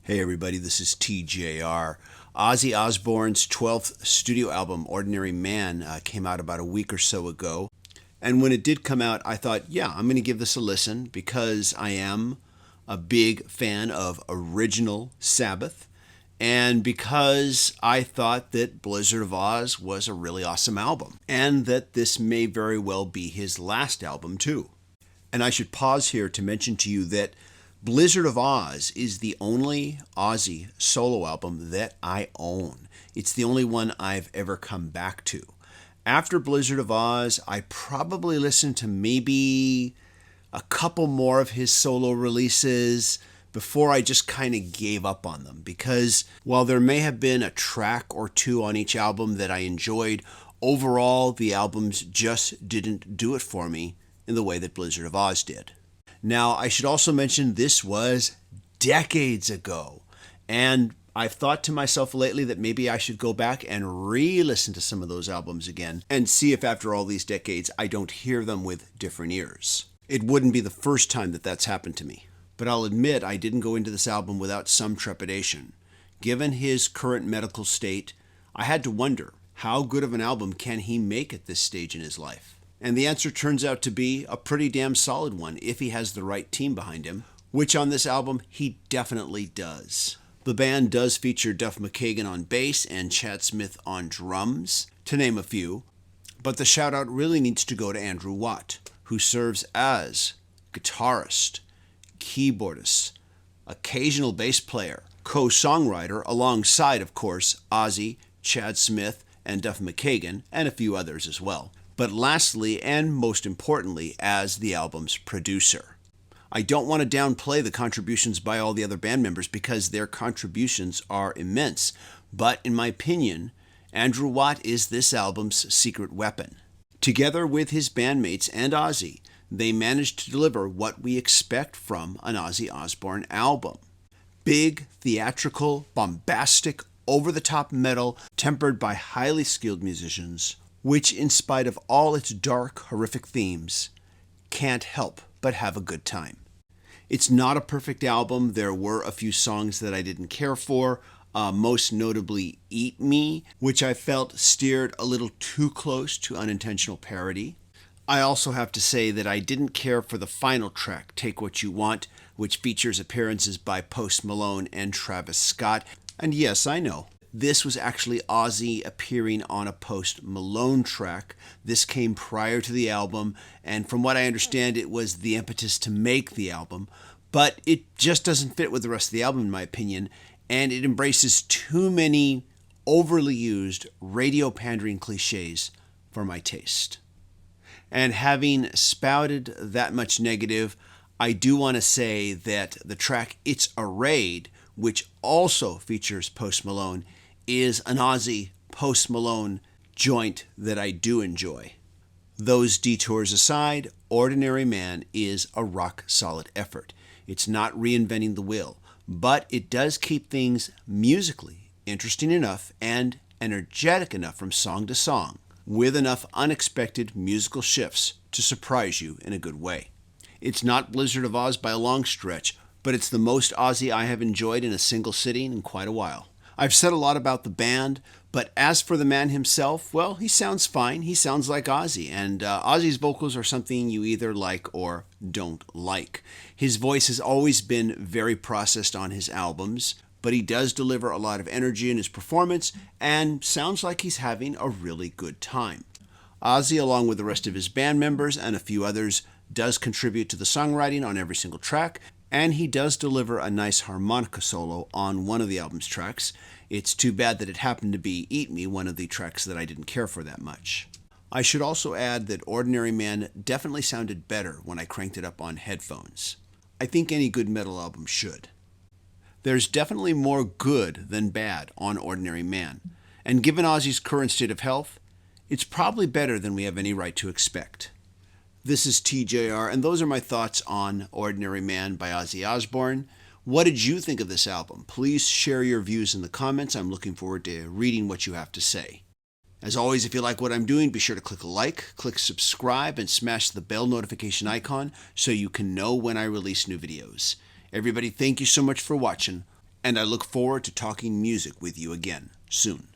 Hey everybody, this is TJR. Ozzy Osbourne's 12th studio album, Ordinary Man, came out about a week or so ago. And when it did come out, I thought, yeah, I'm going to give this a listen because I am a big fan of original Sabbath and because I thought that Blizzard of Oz was a really awesome album and that this may very well be his last album too. And I should pause here to mention to you that Blizzard of Oz is the only Ozzy solo album that I own. It's the only one I've ever come back to. After Blizzard of Oz, I probably listened to maybe a couple more of his solo releases before I just kind of gave up on them. Because while there may have been a track or two on each album that I enjoyed, overall the albums just didn't do it for me in the way that Blizzard of Oz did. Now, I should also mention this was decades ago, and I've thought to myself lately that maybe I should go back and re-listen to some of those albums again and see if after all these decades I don't hear them with different ears. It wouldn't be the first time that that's happened to me, but I'll admit I didn't go into this album without some trepidation. Given his current medical state, I had to wonder, how good of an album can he make at this stage in his life? And the answer turns out to be a pretty damn solid one if he has the right team behind him, which on this album he definitely does. The band does feature Duff McKagan on bass and Chad Smith on drums, to name a few, but the shout out really needs to go to Andrew Watt, who serves as guitarist, keyboardist, occasional bass player, co-songwriter alongside, of course, Ozzy, Chad Smith, and Duff McKagan, and a few others as well. But lastly, and most importantly, as the album's producer. I don't want to downplay the contributions by all the other band members because their contributions are immense, but in my opinion, Andrew Watt is this album's secret weapon. Together with his bandmates and Ozzy, they managed to deliver what we expect from an Ozzy Osbourne album. Big, theatrical, bombastic, over-the-top metal tempered by highly skilled musicians, which, in spite of all its dark, horrific themes, can't help but have a good time. It's not a perfect album. There were a few songs that I didn't care for, most notably Eat Me, which I felt steered a little too close to unintentional parody. I also have to say that I didn't care for the final track, Take What You Want, which features appearances by Post Malone and Travis Scott. And yes, I know, this was actually Ozzy appearing on a Post Malone track. This came prior to the album, and from what I understand, it was the impetus to make the album. But it just doesn't fit with the rest of the album, in my opinion, and it embraces too many overly used radio pandering cliches for my taste. And having spouted that much negative, I do want to say that the track It's a Raid, which also features Post Malone, is an Ozzy Post Malone joint that I do enjoy. Those detours aside, Ordinary Man is a rock-solid effort. It's not reinventing the wheel, but it does keep things musically interesting enough and energetic enough from song to song, with enough unexpected musical shifts to surprise you in a good way. It's not Blizzard of Oz by a long stretch, but it's the most Ozzy I have enjoyed in a single sitting in quite a while. I've said a lot about the band, but as for the man himself, well, he sounds fine. He sounds like Ozzy, and Ozzy's vocals are something you either like or don't like. His voice has always been very processed on his albums, but he does deliver a lot of energy in his performance and sounds like he's having a really good time. Ozzy, along with the rest of his band members and a few others, does contribute to the songwriting on every single track, and he does deliver a nice harmonica solo on one of the album's tracks. It's too bad that it happened to be Eat Me, one of the tracks that I didn't care for that much. I should also add that Ordinary Man definitely sounded better when I cranked it up on headphones. I think any good metal album should. There's definitely more good than bad on Ordinary Man, and given Ozzy's current state of health, it's probably better than we have any right to expect. This is TJR, and those are my thoughts on Ordinary Man by Ozzy Osbourne. What did you think of this album? Please share your views in the comments. I'm looking forward to reading what you have to say. As always, if you like what I'm doing, be sure to click like, click subscribe, and smash the bell notification icon so you can know when I release new videos. Everybody, thank you so much for watching. and I look forward to talking music with you again soon.